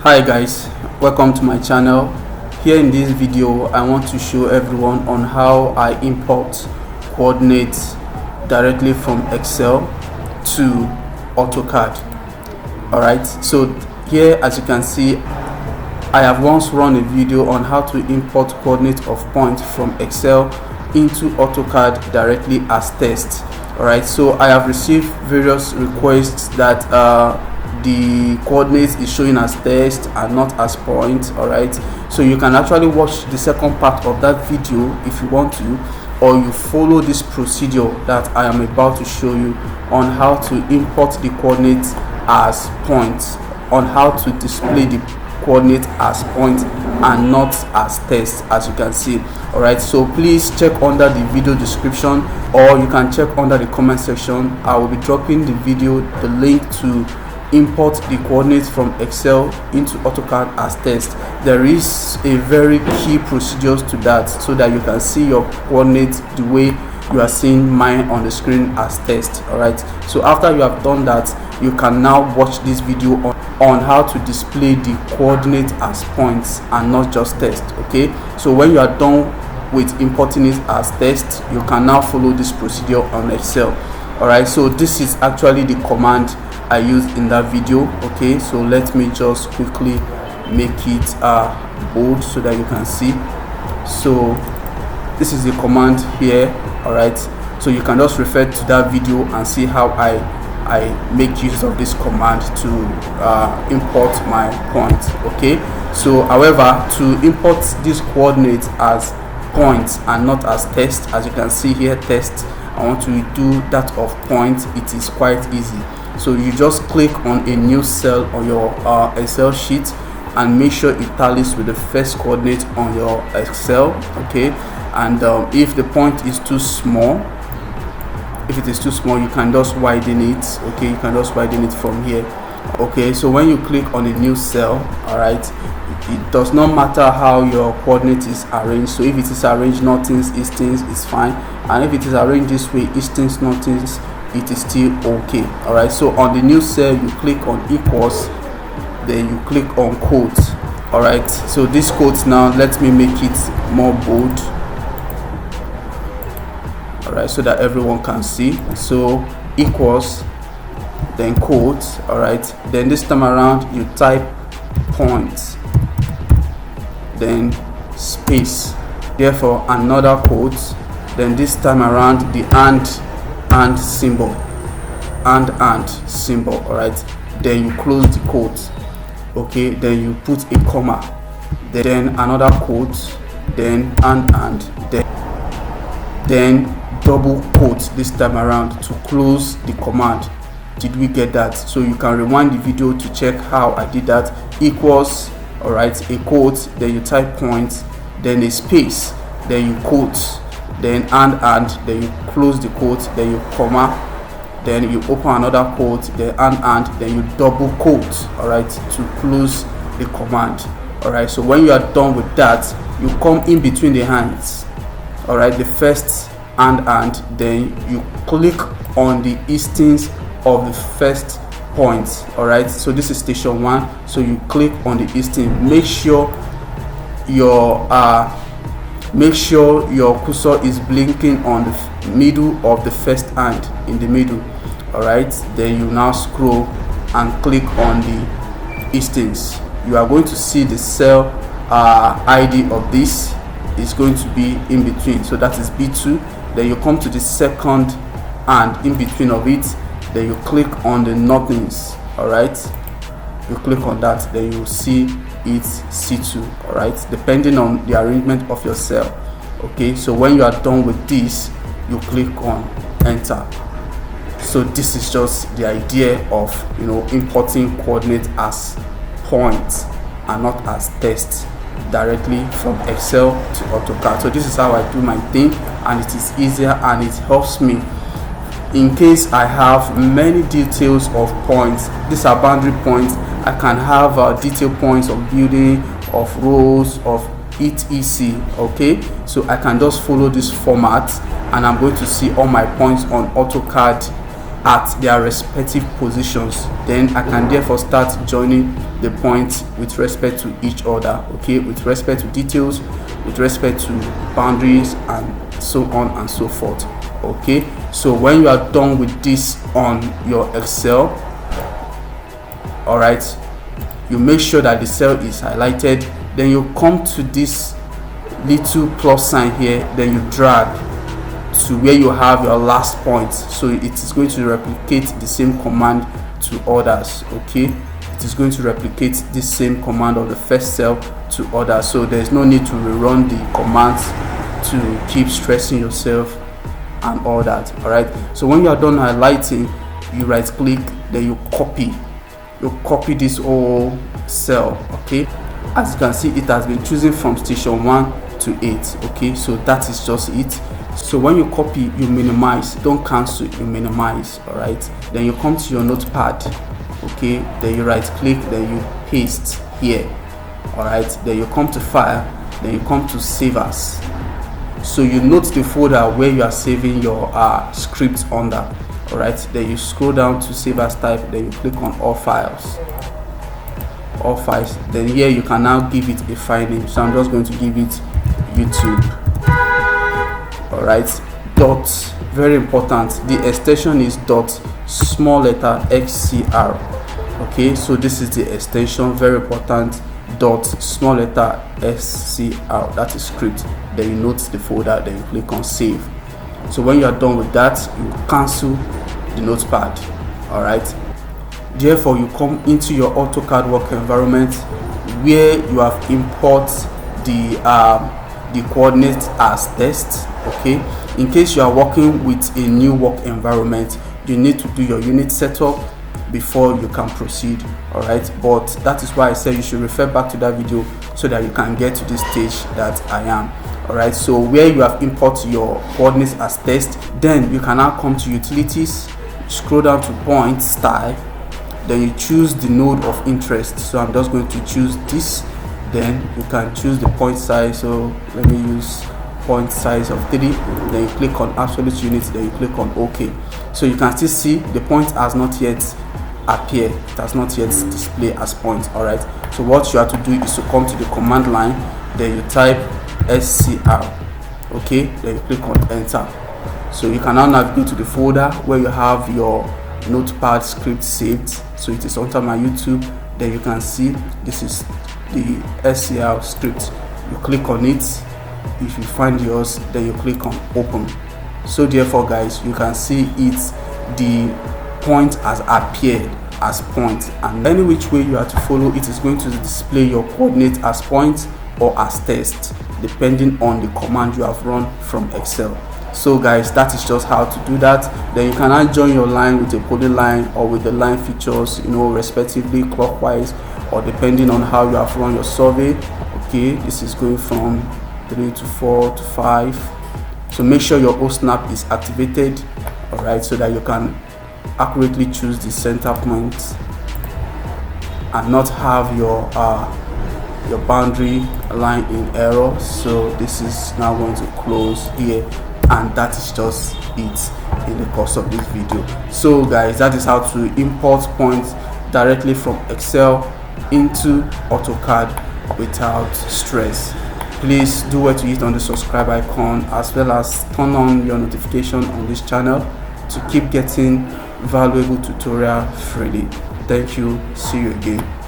Hi guys, welcome to my channel. Here in this video I want to show everyone on how I import coordinates directly from Excel to AutoCAD. Alright, so here as you can see I have once run a video on how to import coordinates of points from Excel into AutoCAD directly as text. Alright, so I have received various requests that the coordinates is showing as text and not as points. Alright, so you can actually watch the second part of that video if you want to, or you follow this procedure that I am about to show you on how to import the coordinates as points, on how to display the coordinate as points and not as text, as you can see. Alright, so please check under the video description, or you can check under the comment section. I will be dropping the video, the link to import the coordinates from Excel into AutoCAD as text. There is a very key procedures to that, so that you can see your coordinates the way you are seeing mine on the screen as text. Alright, so after you have done that, you can now watch this video on how to display the coordinate as points and not just text. Okay, so when you are done with importing it as text, you can now follow this procedure on Excel. Alright, so this is actually the command I used in that video. Okay, so let me just quickly make it bold so that you can see. So this is the command here. Alright, so you can just refer to that video and see how I make use of this command to import my points. Okay, so however, to import these coordinates as points and not as text, as you can see here, text, I want to do that of points. It is quite easy. So you just click on a new cell on your Excel sheet and make sure it tallies with the first coordinate on your Excel. Okay, and if the point is too small, if it is too small, you can just widen it. Okay, you can just widen it from here. Okay, so when you click on a new cell, all right, it does not matter how your coordinate is arranged. So if it is arranged nothings, eastings, is fine, and if it is arranged this way, eastings, nothings, it is still okay. All right, so on the new cell you click on equals, then you click on quotes. All right, so this quotes, now let me make it more bold. All right, so that everyone can see. So equals, then quotes. All right, then this time around you type points, then space, therefore another quote, then this time around the and symbol, and symbol. All right, then you close the quote. Okay, then you put a comma, then another quote, then and then double quote this time around to close the command. Did we get that? So you can rewind the video to check how I did that. Equals, all right, a quote, then you type points, then a space, then you quote, then and then you close the quote, then you comma, then you open another quote, then and then you double quote. All right, to close the command. All right, so when you are done with that, you come in between the hands. All right, the first and then you click on the eastings of the first point. All right, so this is station 1, so you click on the easting. Make sure your cursor is blinking on the middle of the first hand, in the middle. All right, then you now scroll and click on the eastings. You are going to see the cell ID of this is going to be in between, so that is B2. Then you come to the second and in between of it, then you click on the nothings. All right, you click on that, then you see it's C2. all right, depending on the arrangement of your cell. Okay, so when you are done with this, you click on enter. So this is just the idea of importing coordinates as points and not as text directly from Excel to AutoCAD. So this is how I do my thing, and it is easier and it helps me in case I have many details of points. These are boundary points. I can have detail points of building, of rows, of etc. Okay, so I can just follow this format and I'm going to see all my points on AutoCAD at their respective positions. Then I can therefore start joining the points with respect to each other, okay, with respect to details, with respect to boundaries, and so on and so forth. Okay, so when you are done with this on your Excel, all right, you make sure that the cell is highlighted. Then you come to this little plus sign here, then you drag to where you have your last point, so it is going to replicate the same command to others. Okay, it is going to replicate the same command of the first cell to others, so there's no need to rerun the commands to keep stressing yourself and all that. All right, so when you are done highlighting, you right click, then you copy this whole cell. Okay, as you can see, it has been chosen from station 1 to 8. Okay, so that is just it. So when you copy, you minimize, don't cancel, you minimize. All right, then you come to your notepad. Okay, then you right click, then you paste here. All right, then you come to file, then you come to save as. So you note the folder where you are saving your script under. All right, then you scroll down to save as type, then you click on all files. Then here you can now give it a file name. So I'm just going to give it YouTube. All right, dot, very important, the extension is dot small letter XCR. Okay, so this is the extension, very important, dot small letter SCR, that is script. Then you note the folder, then you click on save. So when you are done with that, you cancel the notepad. All right, therefore you come into your AutoCAD work environment where you have import the coordinates as test. Okay, in case you are working with a new work environment, you need to do your unit setup before you can proceed. All right, but that is why I said you should refer back to that video so that you can get to this stage that I am. All right, so where you have import your coordinates as test, then you can now come to utilities, scroll down to point style, then you choose the node of interest. So I'm just going to choose this. Then you can choose the point size, so let me use point size of 3. Then you click on absolute units, then you click on OK. So you can still see the point has not yet appeared, it has not yet displayed as point. All right, so what you have to do is to come to the command line, then you type SCR. Okay, then you click on enter. So you can now navigate to the folder where you have your notepad script saved. So it is under my YouTube. Then you can see this is the SCR script. You click on it. If you find yours, then you click on open. So therefore guys, you can see it, the point has appeared as point, and any which way you have to follow, it is going to display your coordinate as point or as test depending on the command you have run from Excel. So guys, that is just how to do that. Then you can now join your line with a polyline or with the line features, you know, respectively clockwise or depending on how you have run your survey. Okay, this is going from 3 to 4 to 5. So make sure your O snap is activated, all right, so that you can accurately choose the center point and not have your boundary line in error. So this is now going to close here, and that is just it in the course of this video. So guys, that is how to import points directly from Excel into AutoCAD without stress. Please do what to hit on the subscribe icon, as well as turn on your notification on this channel to keep getting valuable tutorial freely. Thank you. See you again.